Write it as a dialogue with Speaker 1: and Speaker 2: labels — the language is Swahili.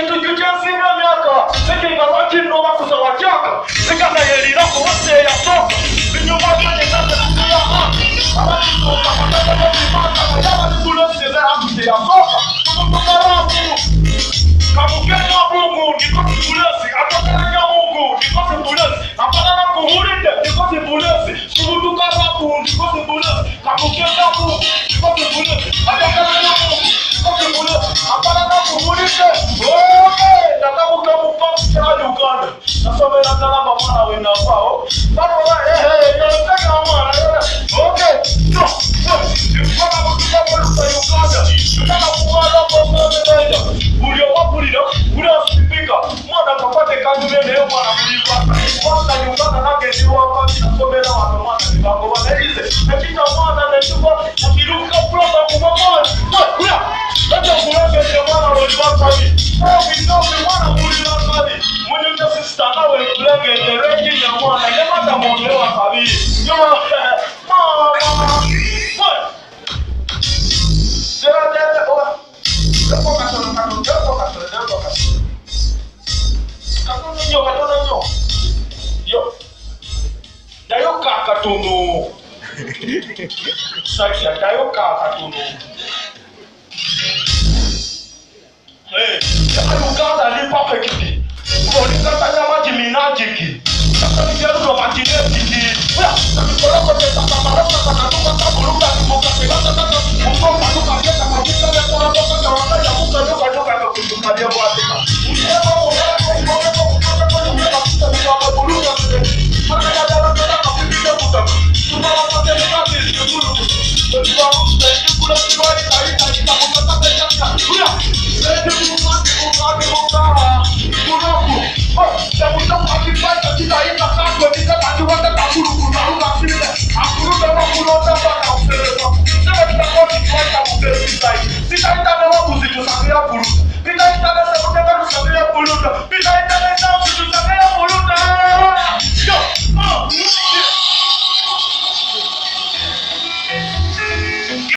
Speaker 1: kitu kikiasinga miaka nikinga wakino wakusawachaka nikana yelira kuwase ya soka vinyuma kwenye kata kuya abati soka patata kwa mipaka mayama nibulesi za amte ya soka kumukaramu kamukenya Mungu nikosi bulesi atakanya Mungu nikosi bulesi apana kuhurinde nikosi bulesi kumukaramu nikosi bulesi kamukenya Mungu nikosi bulesi atakanya Mungu nikosi bulesi apana kuhurinde okay nakamuka mupaka Uganda nasomera kalamba mwana wena kwao bado yotaka mwana okay no yukana kutuka polisi Uganda yukana kuwala kwa mwenendo ulio wapulira ulio spika mwana kapate kanjumene yo mwana mulirwa mwana Uganda nagezi wako nasomera wano mwana nibango wanaize nakita mwana netuba akiruka kuloba kumamona kuya acha kulenge mwana waliwako hivi vinovi mwana mulirwa kali mwenye sister nawe kulenge reji ya mwana yamata mwolewa kabili nyuma mama Sita